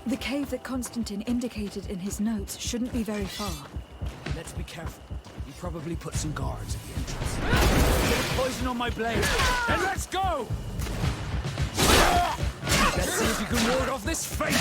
The cave that Constantine indicated in his notes shouldn't be very far. Let's be careful. He probably put some guards at the entrance. Get poison on my blade, then let's go! Let's see if you can ward off this fate!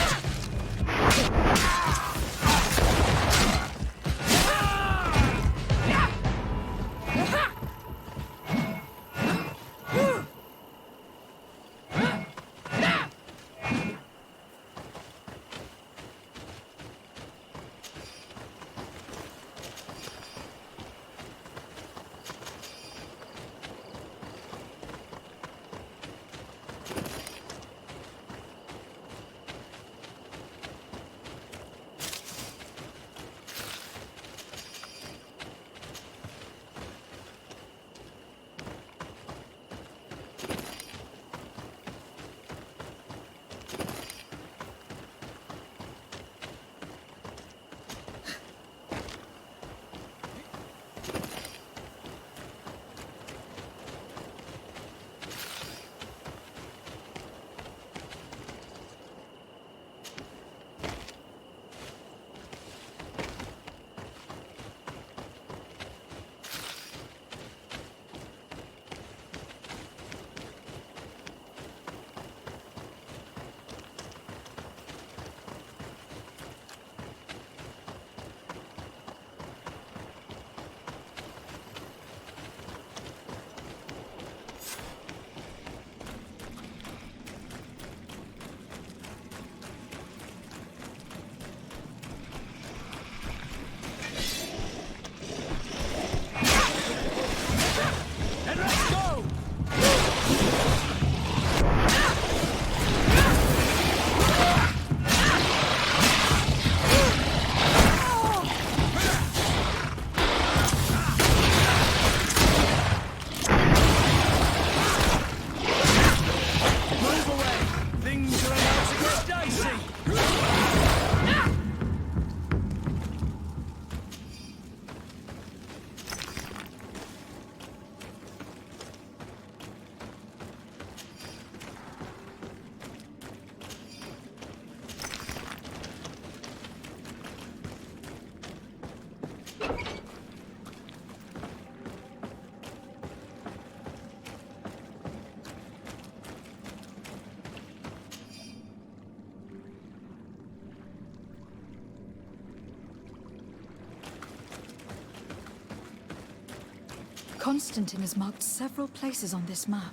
Constantine has marked several places on this map.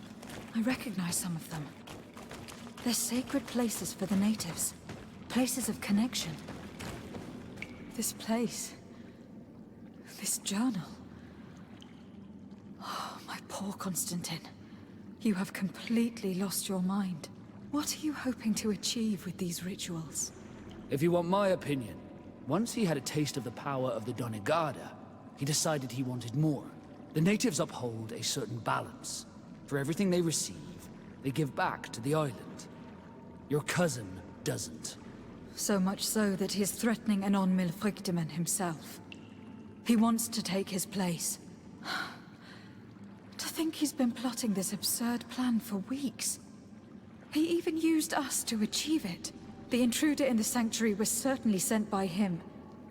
I recognize some of them. They're sacred places for the natives. Places of connection. This place. This journal. Oh, my poor Constantine. You have completely lost your mind. What are you hoping to achieve with these rituals? If you want my opinion, once he had a taste of the power of the Donegada, he decided he wanted more. The natives uphold a certain balance. For everything they receive, they give back to the island. Your cousin doesn't. So much so that he is threatening Anon Milfrictiman himself. He wants to take his place. To think he's been plotting this absurd plan for weeks. He even used us to achieve it. The intruder in the sanctuary was certainly sent by him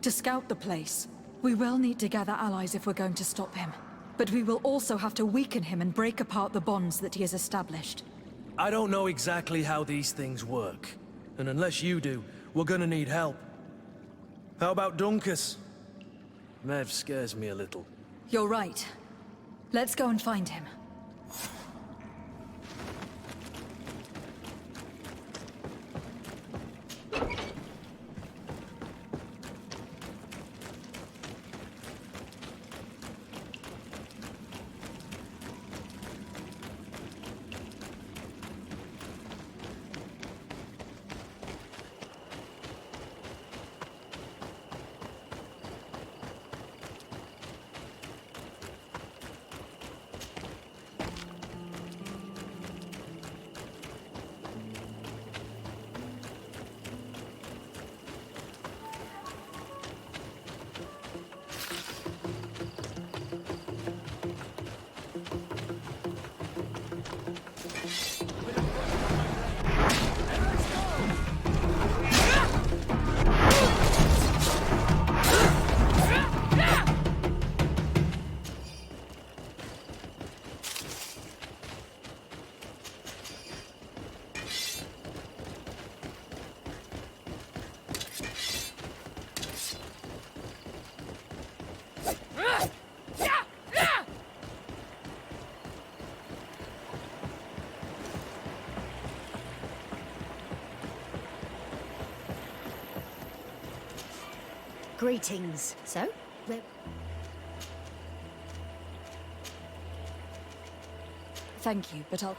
to scout the place. We will need to gather allies if we're going to stop him. But we will also have to weaken him and break apart the bonds that he has established. I don't know exactly how these things work. And unless you do, we're gonna need help. How about Dunkus? Mev scares me a little. You're right. Let's go and find him. Greetings. So, Thank you, but I'll...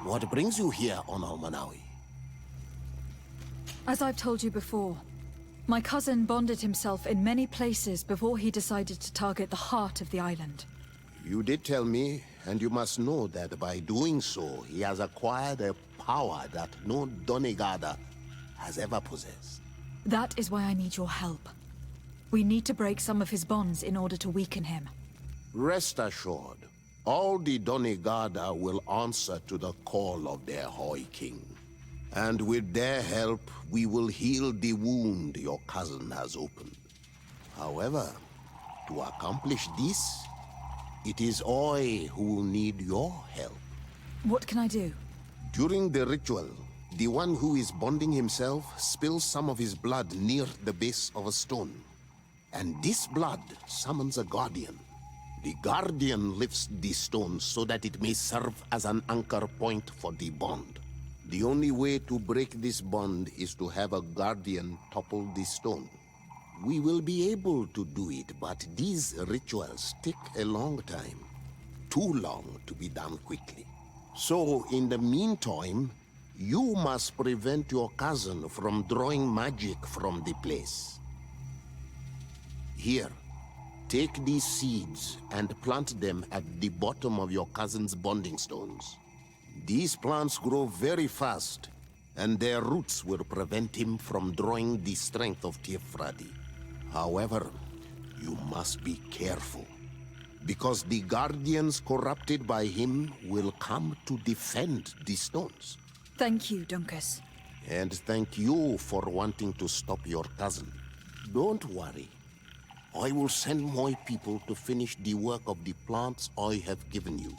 What brings you here on Almanawi? As I've told you before, my cousin bonded himself in many places before he decided to target the heart of the island. You did tell me, and you must know that by doing so, he has acquired a power that no Donegada has ever possessed. That is why I need your help. We need to break some of his bonds in order to weaken him. Rest assured, all the Donegada will answer to the call of their Hoi King. And with their help, we will heal the wound your cousin has opened. However, to accomplish this, it is I who will need your help. What can I do? During the ritual, the one who is bonding himself spills some of his blood near the base of a stone. And this blood summons a guardian. The guardian lifts the stone so that it may serve as an anchor point for the bond. The only way to break this bond is to have a guardian topple the stone. We will be able to do it, but these rituals take a long time. Too long to be done quickly. So, in the meantime, you must prevent your cousin from drawing magic from the place. Here, take these seeds and plant them at the bottom of your cousin's bonding stones. These plants grow very fast, and their roots will prevent him from drawing the strength of Tiefradi. However, you must be careful, because the guardians corrupted by him will come to defend the stones. Thank you, Dunkus. And thank you for wanting to stop your cousin. Don't worry. I will send my people to finish the work of the plants I have given you.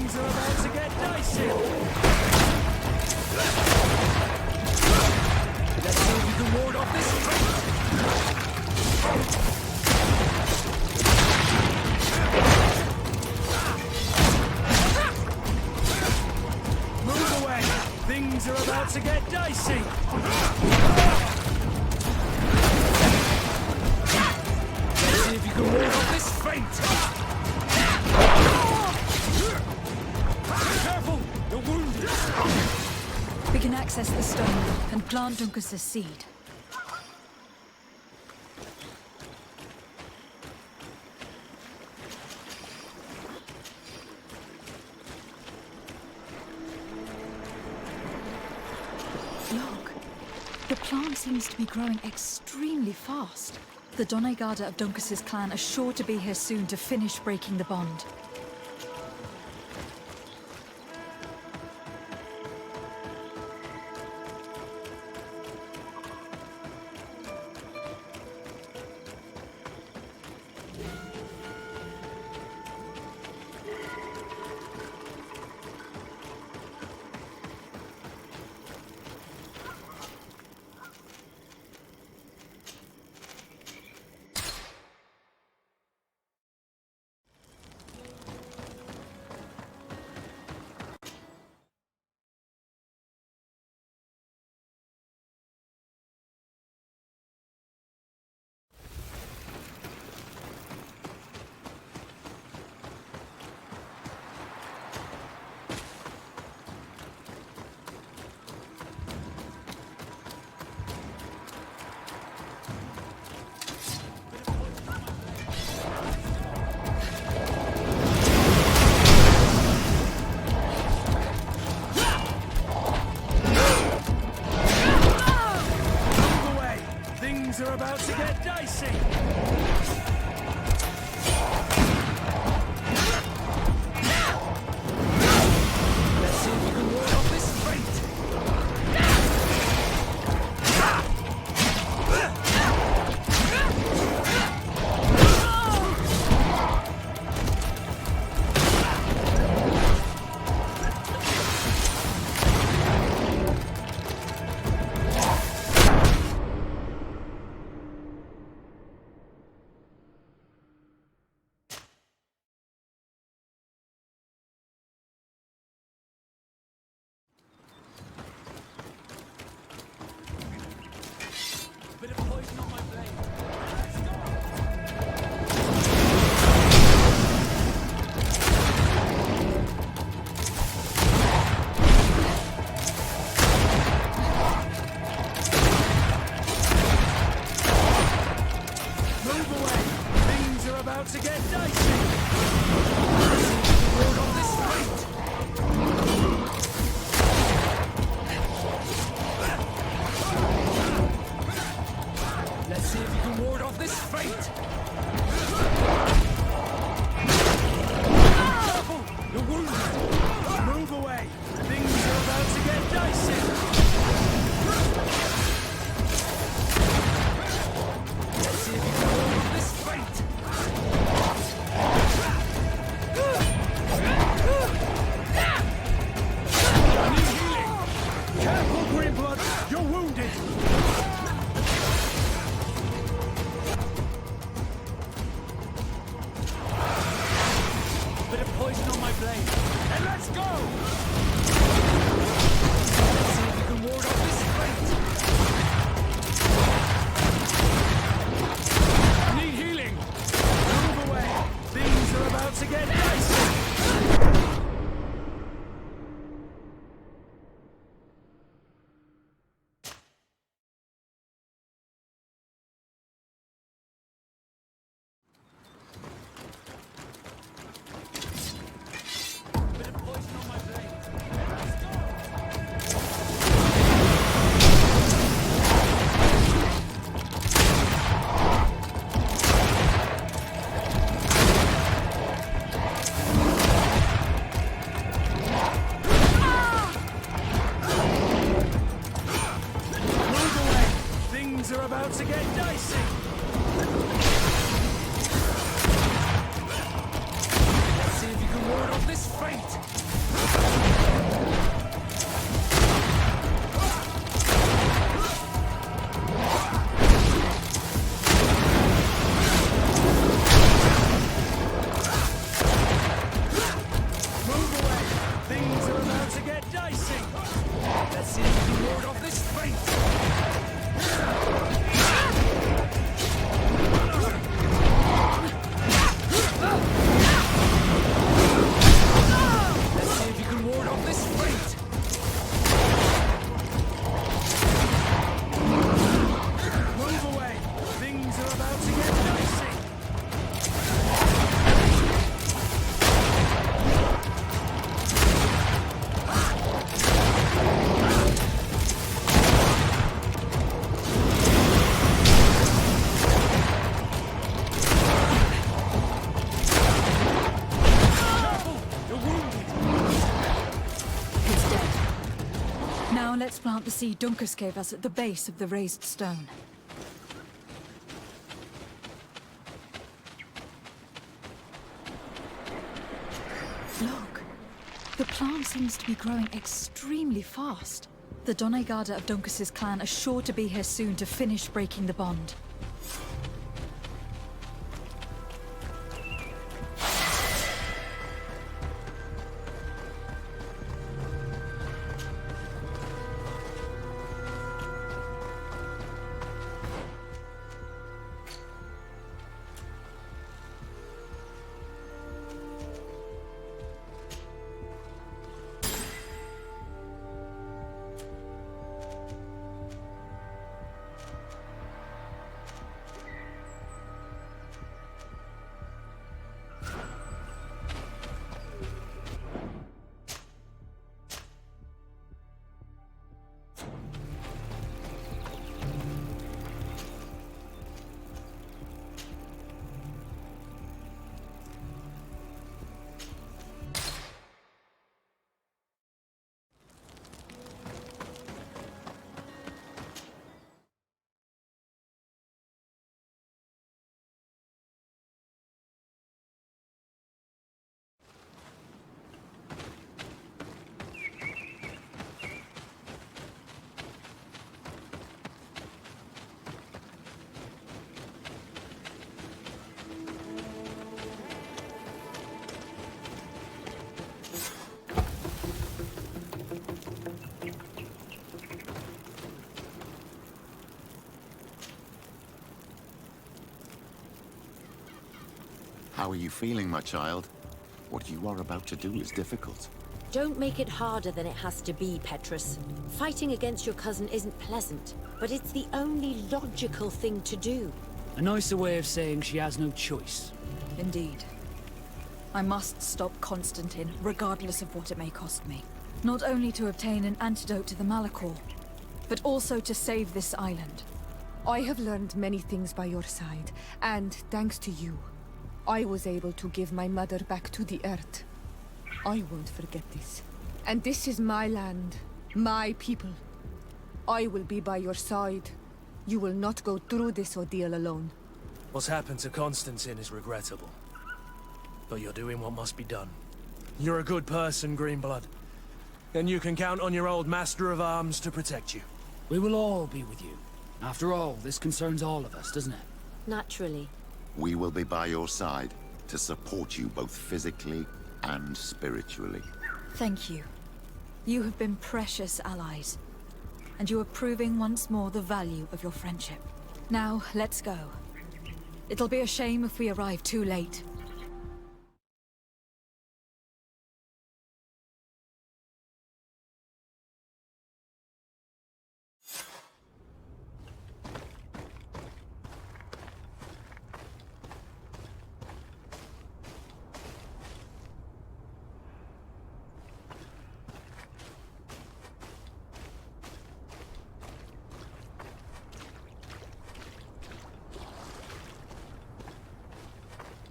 Things are about to get dicey. Let's see if we can ward off this fight. Move away. Things are about to get dicey. Let's see if you can ward off this feint. Careful, you're wounded. We can access the stone and plant Dunkus's seed. Look, the plant seems to be growing extremely fast. The Doneigada of Dunkus's clan are sure to be here soon to finish breaking the bond. Things are about to get dicey. Let's see if we can ward off this Let's see if you can ward off this fate. Move away. Things are about to get dicey. He's dead. Now let's plant the seed Dunkus gave us at the base of the raised stone. Look. The plant seems to be growing extremely fast. The Donegarda of Dunkus's clan are sure to be here soon to finish breaking the bond. How are you feeling, my child? What you are about to do is difficult. Don't make it harder than it has to be, Petrus. Fighting against your cousin isn't pleasant, but it's the only logical thing to do. A nicer way of saying she has no choice. Indeed. I must stop Constantine, regardless of what it may cost me. Not only to obtain an antidote to the Malachor, but also to save this island. I have learned many things by your side, and thanks to you, I was able to give my mother back to the earth. I won't forget this. And this is my land, my people. I will be by your side. You will not go through this ordeal alone. What's happened to Constantine is regrettable. But you're doing what must be done. You're a good person, Greenblood. And you can count on your old master of arms to protect you. We will all be with you. After all, this concerns all of us, doesn't it? Naturally. We will be by your side to support you both physically and spiritually. Thank you. You have been precious allies. And you are proving once more the value of your friendship. Now, let's go. It'll be a shame if we arrive too late.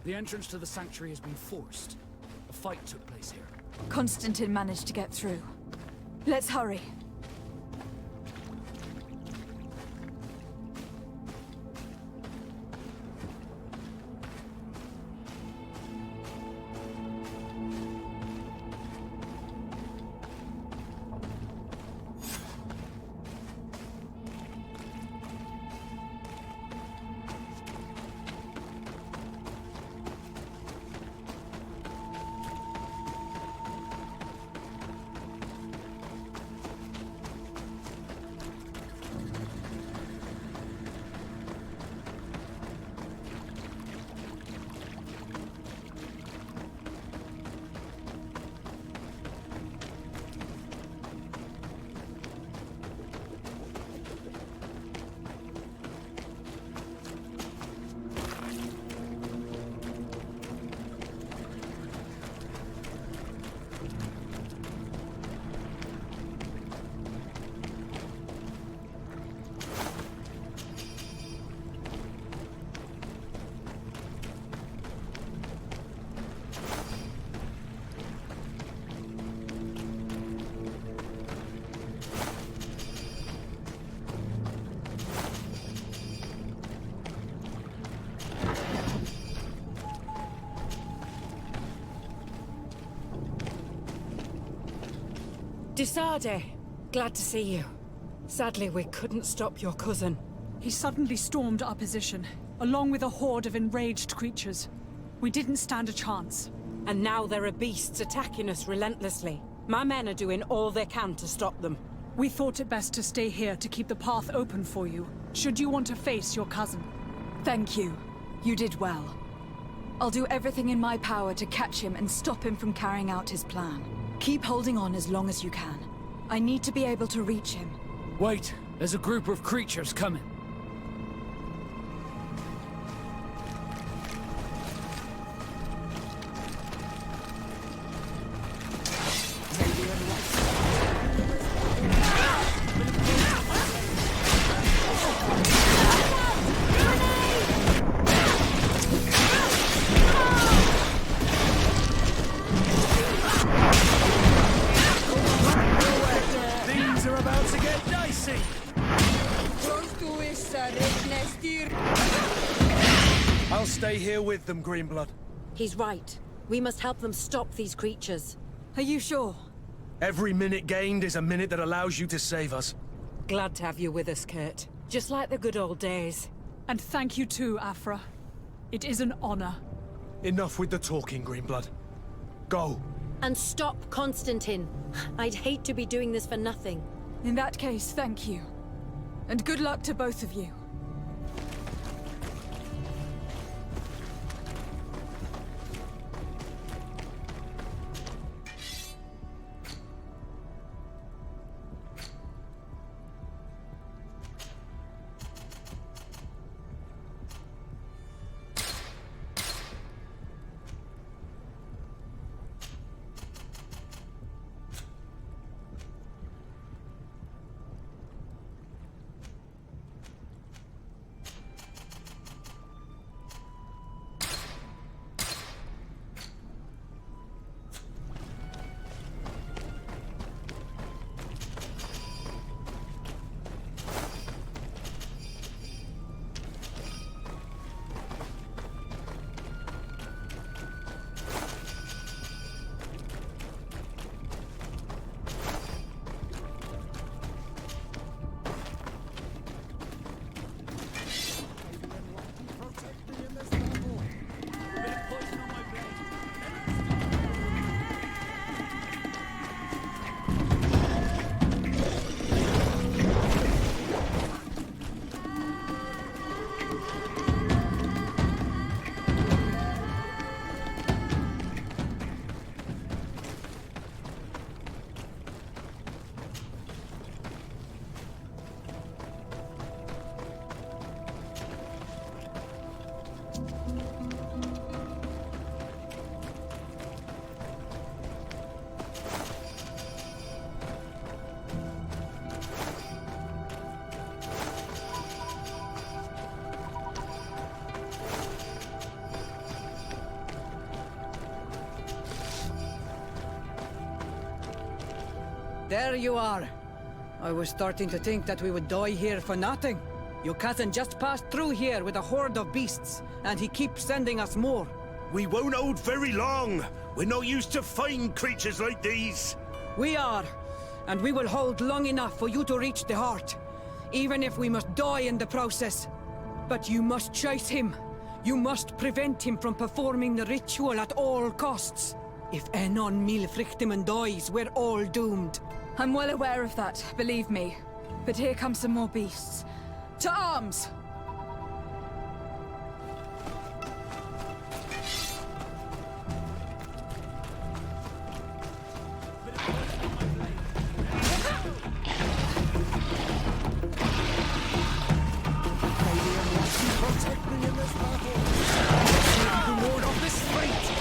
The entrance to the sanctuary has been forced. A fight took place here. Constantine managed to get through. Let's hurry. Desade, glad to see you. Sadly, we couldn't stop your cousin. He suddenly stormed our position, along with a horde of enraged creatures. We didn't stand a chance. And now there are beasts attacking us relentlessly. My men are doing all they can to stop them. We thought it best to stay here to keep the path open for you, should you want to face your cousin. Thank you. You did well. I'll do everything in my power to catch him and stop him from carrying out his plan. Keep holding on as long as you can. I need to be able to reach him. Wait, there's a group of creatures coming. I'll stay here with them, Greenblood. He's right. We must help them stop these creatures. Are you sure? Every minute gained is a minute that allows you to save us. Glad to have you with us, Kurt. Just like the good old days. And thank you too, Afra. It is an honor. Enough with the talking, Greenblood. Go. And stop Constantine. I'd hate to be doing this for nothing. In that case, thank you. And good luck to both of you. There you are. I was starting to think that we would die here for nothing. Your cousin just passed through here with a horde of beasts, and he keeps sending us more. We won't hold very long. We're not used to fighting creatures like these. We are, and we will hold long enough for you to reach the heart, even if we must die in the process. But you must chase him. You must prevent him from performing the ritual at all costs. If Enon Milfrichteman dies, we're all doomed. I'm well aware of that, believe me. But here come some more beasts. To arms! Protect me in this battle. The Lord of this fight!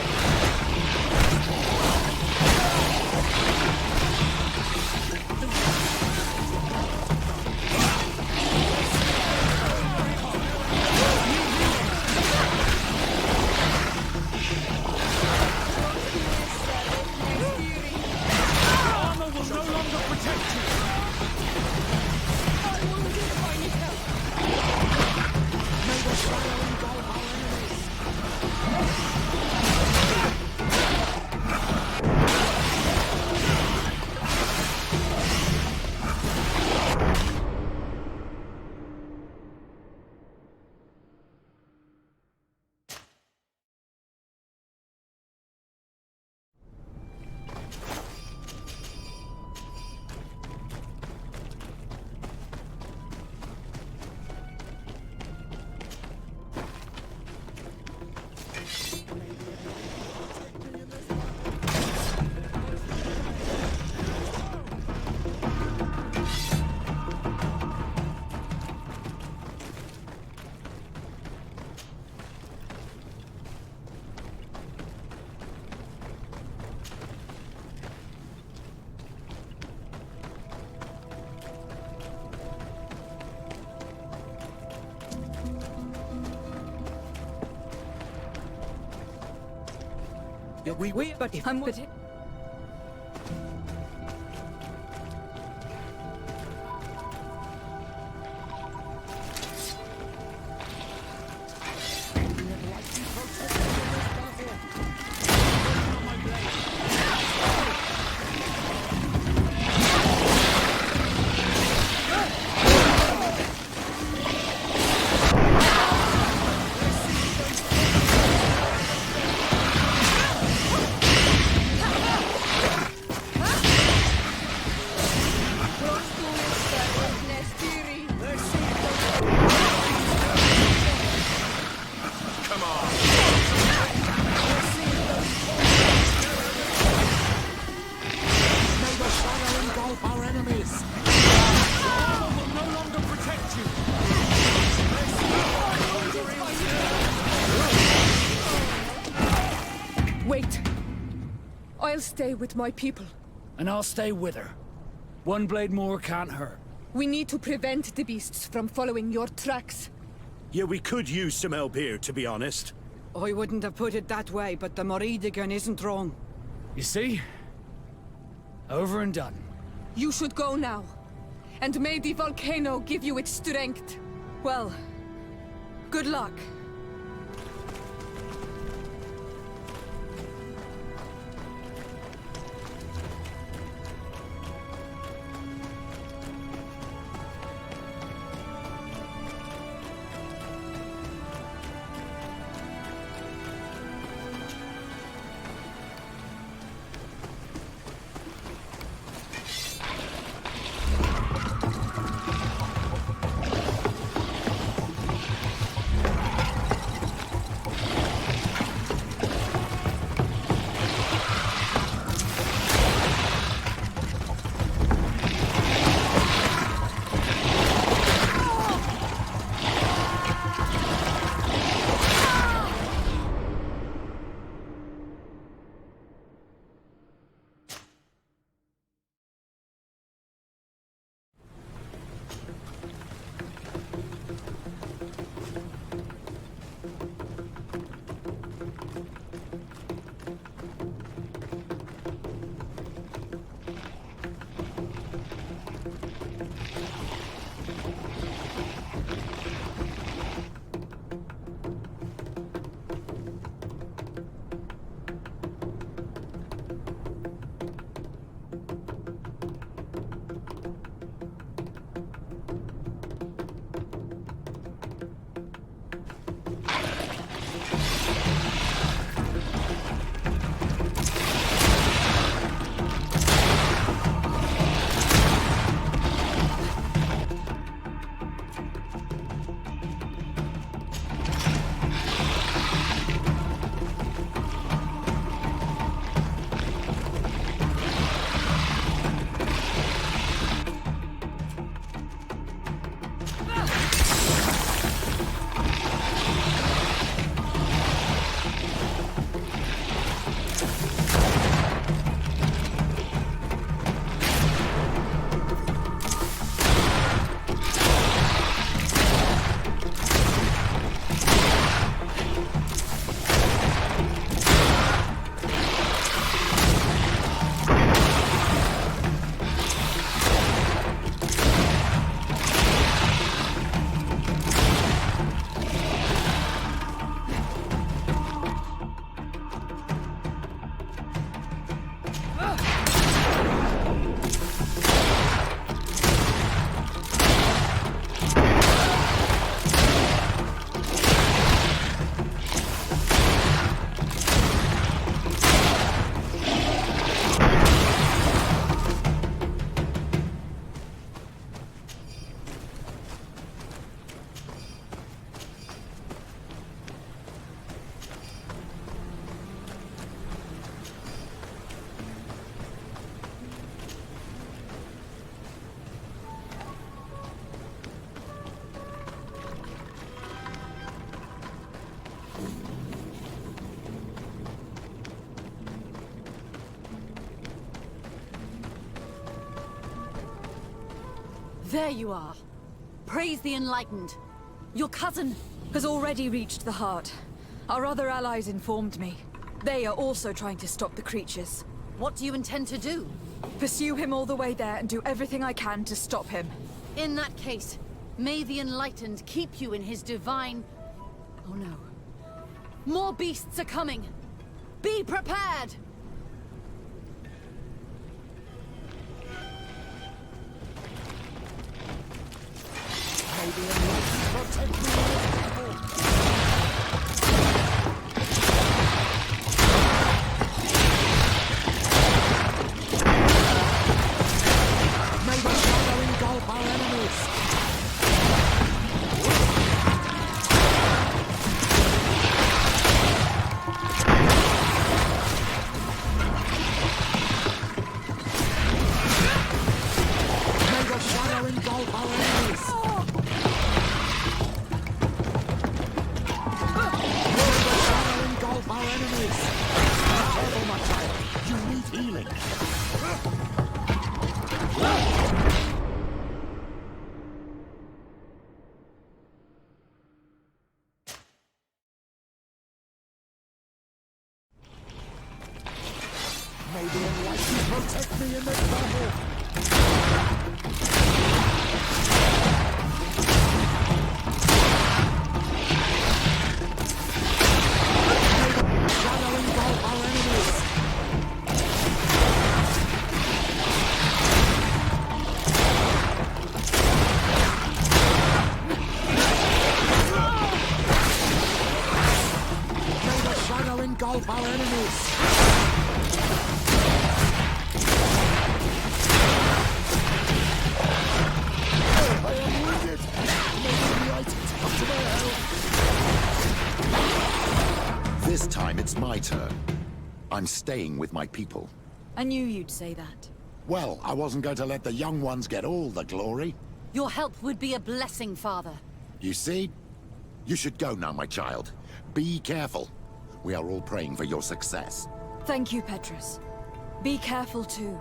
But if I'm Wait. I'll stay with my people. And I'll stay with her. One blade more can't hurt. We need to prevent the beasts from following your tracks. Yeah, we could use some help here, to be honest. I wouldn't have put it that way, but the Morridigan isn't wrong. You see? Over and done. You should go now. And may the volcano give you its strength. Well, good luck. There you are. Praise the Enlightened. Your cousin has already reached the heart. Our other allies informed me. They are also trying to stop the creatures. What do you intend to do? Pursue him all the way there and do everything I can to stop him. In that case, may the Enlightened keep you in his divine... Oh no. More beasts are coming! Be prepared! May the Enlightened protect me and its people! May the shadow engulf our enemies! May the Enlightened protect me in this battle! Shadow engulf our enemies! May the shadow engulf our enemies! This time it's my turn. I'm staying with my people. I knew you'd say that. Well, I wasn't going to let the young ones get all the glory. Your help would be a blessing, Father. You see? You should go now, my child. Be careful. We are all praying for your success. Thank you, Petrus. Be careful too.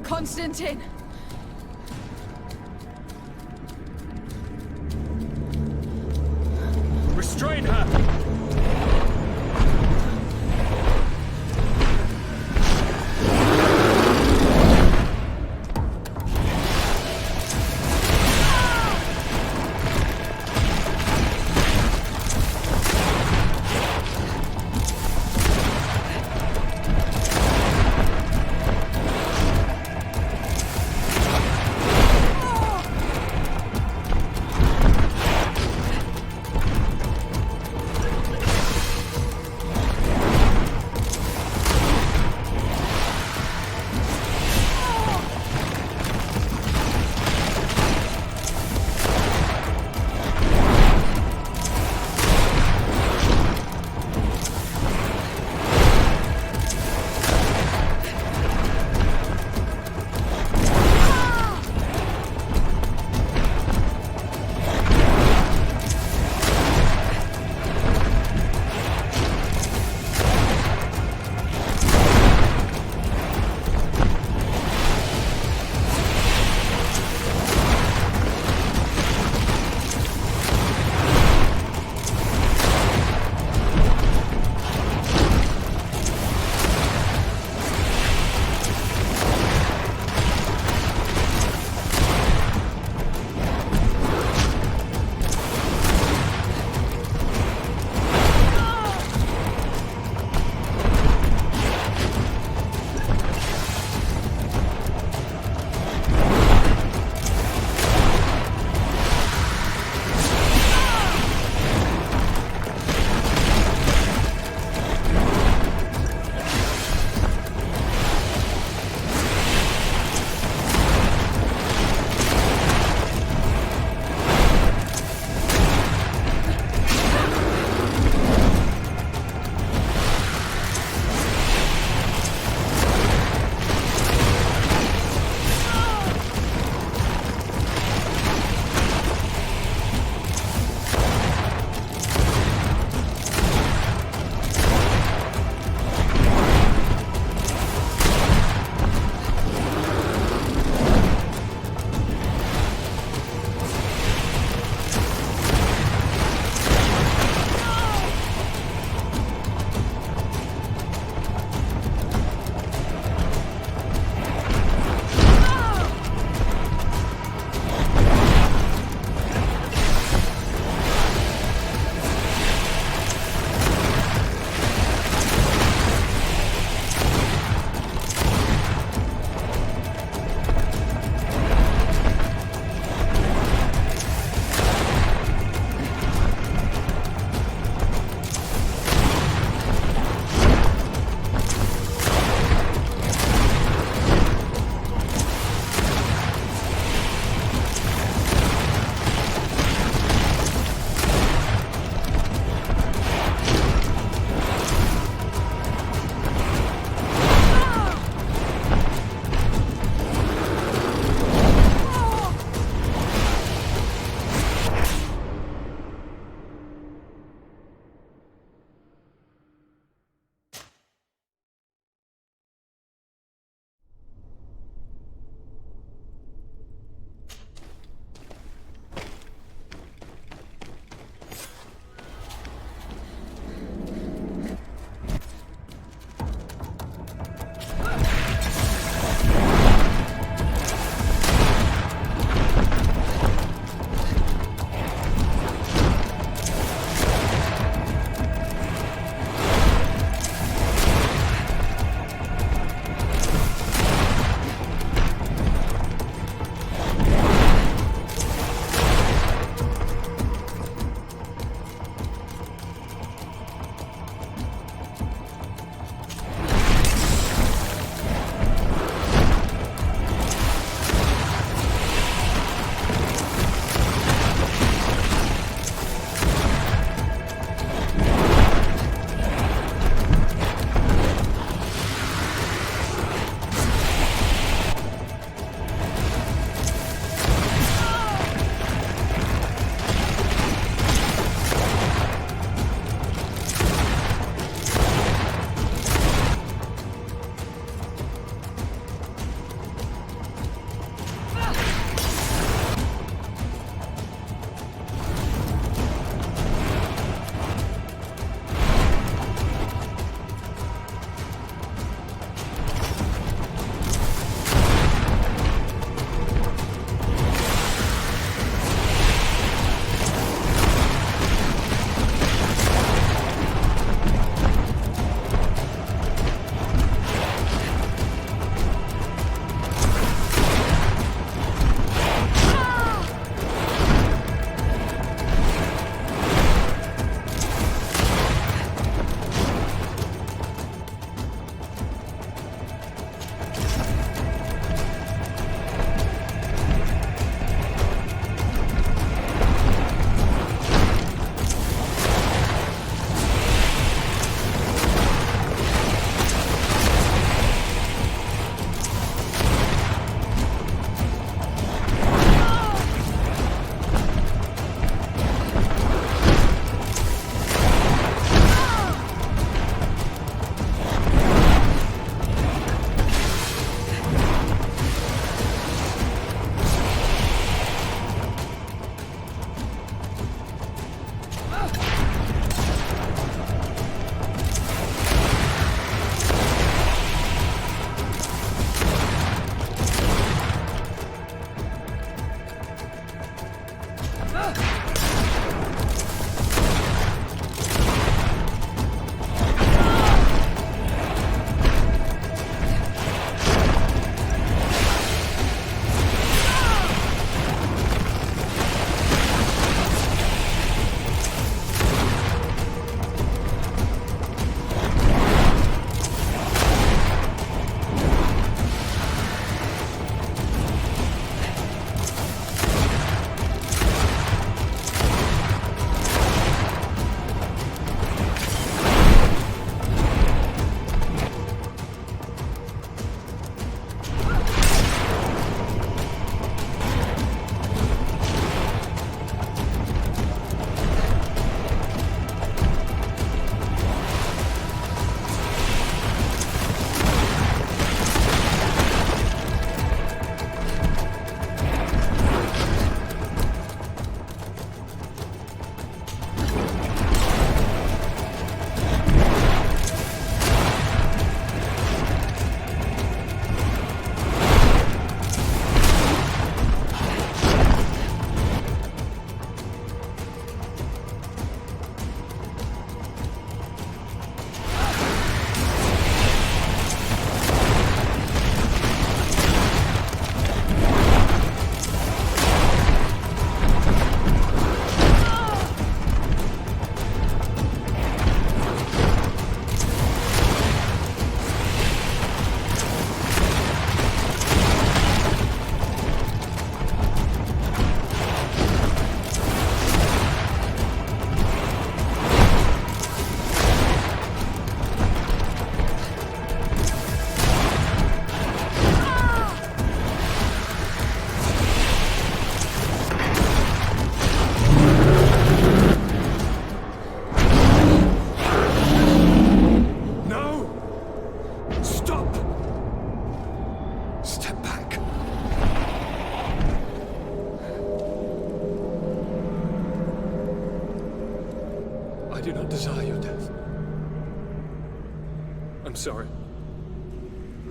Constantine! Restrain her!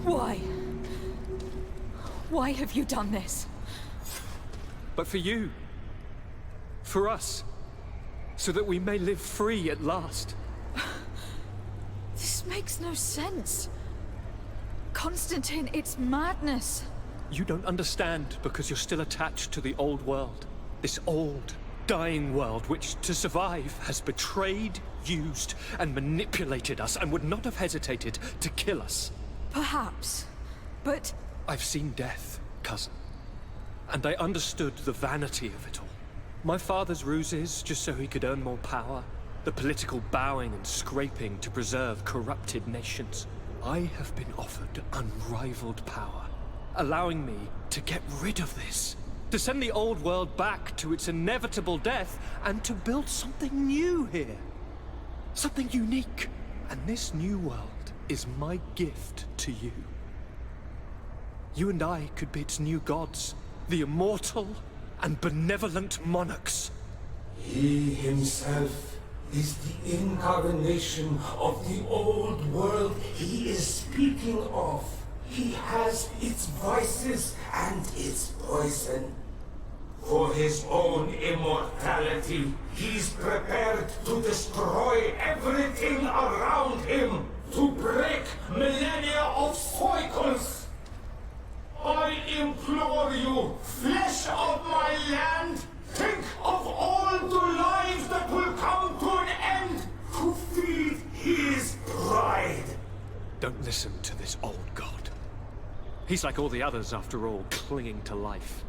Why? Why have you done this? But for you. For us. So that we may live free at last. This makes no sense. Constantine, it's madness. You don't understand because you're still attached to the old world. This old, dying world which, to survive, has betrayed, used, and manipulated us and would not have hesitated to kill us. Perhaps, but... I've seen death, cousin. And I understood the vanity of it all. My father's ruses just so he could earn more power. The political bowing and scraping to preserve corrupted nations. I have been offered unrivaled power, allowing me to get rid of this. To send the old world back to its inevitable death, and to build something new here. Something unique. And this new world is my gift to you. You and I could be its new gods, the immortal and benevolent monarchs. He himself is the incarnation of the old world he is speaking of. He has its vices and its poison. For his own immortality, he's prepared to destroy everything around him, to break millennia of cycles. I implore you, flesh of my land, think of all the lives that will come to an end to feed his pride. Don't listen to this old god. He's like all the others, after all, clinging to life.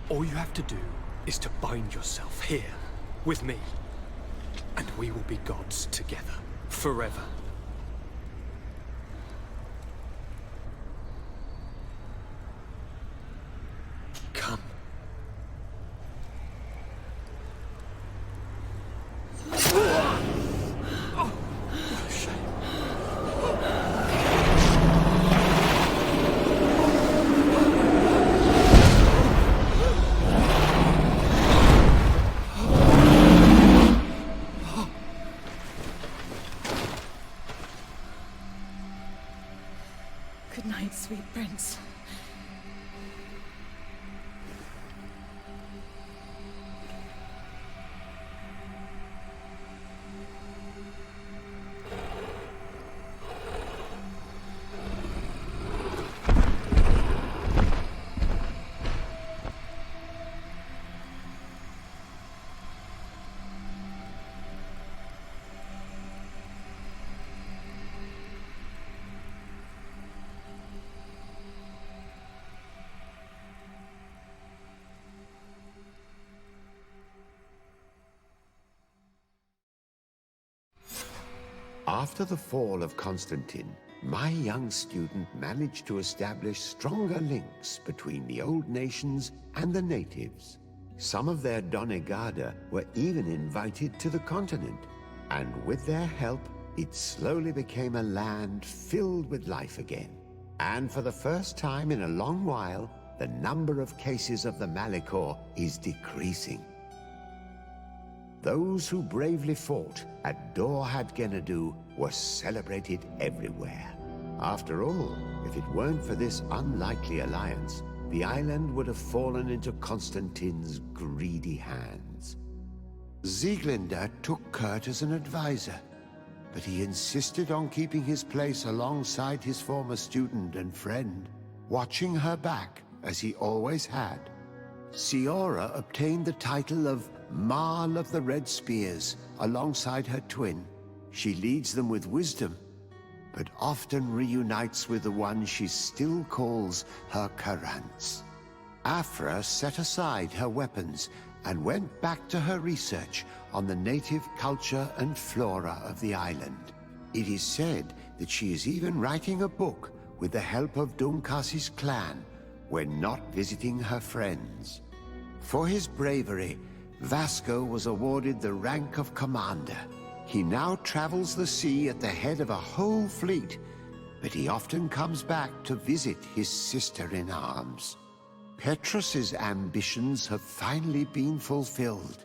All you have to do is to bind yourself here, with me. And we will be gods together, forever. Come. Good night, sweet prince. After the fall of Constantine, my young student managed to establish stronger links between the old nations and the natives. Some of their Donegada were even invited to the continent, and with their help, it slowly became a land filled with life again. And for the first time in a long while, the number of cases of the Malichor is decreasing. Those who bravely fought at Dorhad Genadu were celebrated everywhere. After all, if it weren't for this unlikely alliance, the island would have fallen into Constantine's greedy hands. Sieglinde took Kurt as an advisor, but he insisted on keeping his place alongside his former student and friend, watching her back as he always had. Siora obtained the title of Marl of the Red Spears alongside her twin. She leads them with wisdom, but often reunites with the one she still calls her Karants. Afra set aside her weapons and went back to her research on the native culture and flora of the island. It is said that she is even writing a book with the help of Dunkasi's clan when not visiting her friends. For his bravery, Vasco was awarded the rank of commander. He now travels the sea at the head of a whole fleet, but he often comes back to visit his sister-in-arms. Petrus's ambitions have finally been fulfilled.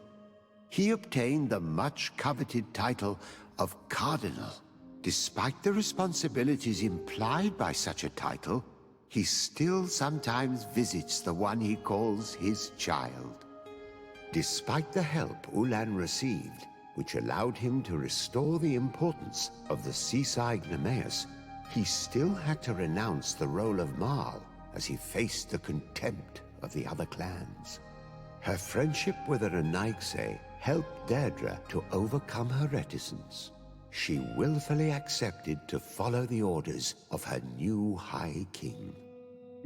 He obtained the much-coveted title of Cardinal, Despite the responsibilities implied by such a title, he still sometimes visits the one he calls his child. Despite the help Ulan received, which allowed him to restore the importance of the seaside Nemeus, he still had to renounce the role of Marl as he faced the contempt of the other clans. Her friendship with the Renaigse helped Deirdre to overcome her reticence. She willfully accepted to follow the orders of her new High King.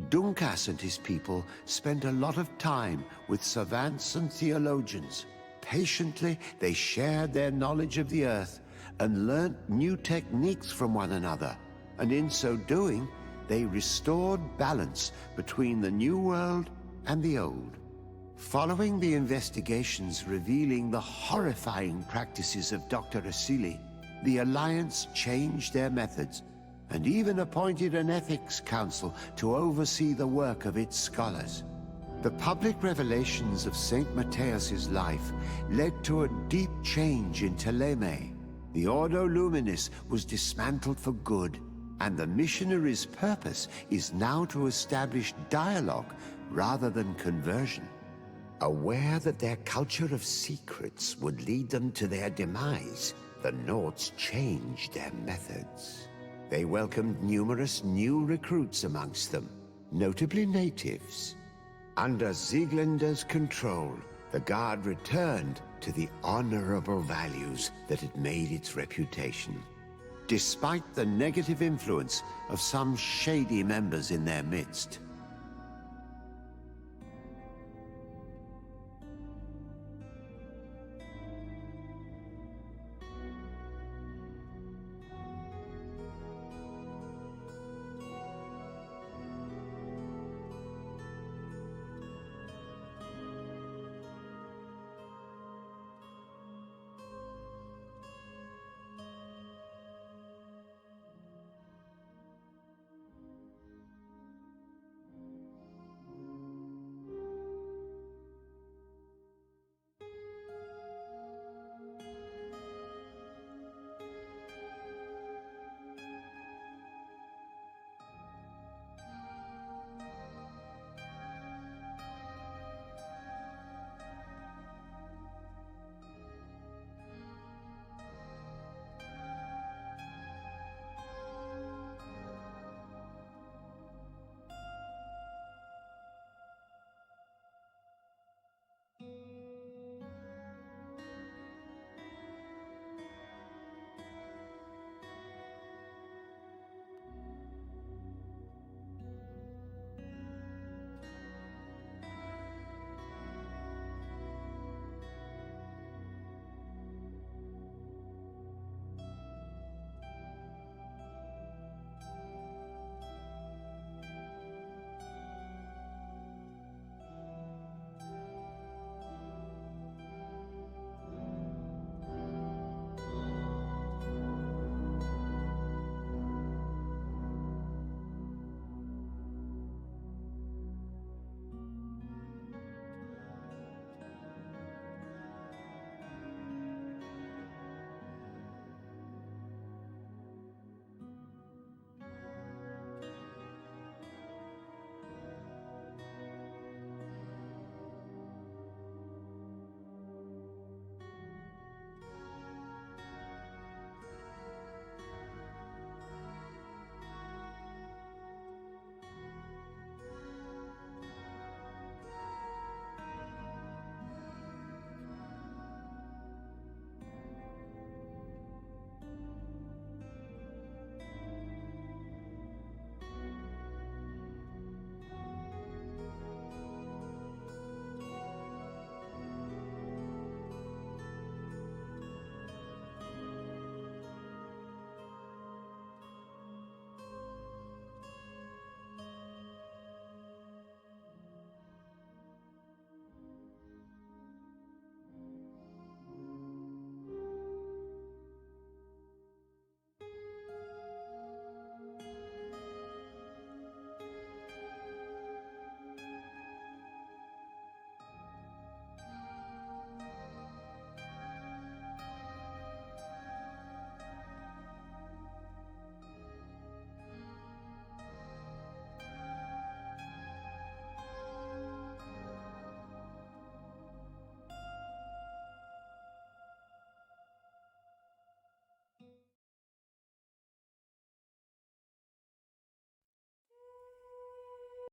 Dunkas and his people spent a lot of time with savants and theologians. Patiently, they shared their knowledge of the earth and learnt new techniques from one another, and in so doing, they restored balance between the new world and the old. Following the investigations revealing the horrifying practices of Dr. Asili, the Alliance changed their methods and even appointed an ethics council to oversee the work of its scholars. The public revelations of Saint Matthias's life led to a deep change in Teleme. The Ordo Luminis was dismantled for good, and the missionaries' purpose is now to establish dialogue rather than conversion. Aware that their culture of secrets would lead them to their demise, the Nords changed their methods. They welcomed numerous new recruits amongst them, notably natives. Under Sieglinder's control, the Guard returned to the honorable values that had made its reputation. Despite the negative influence of some shady members in their midst,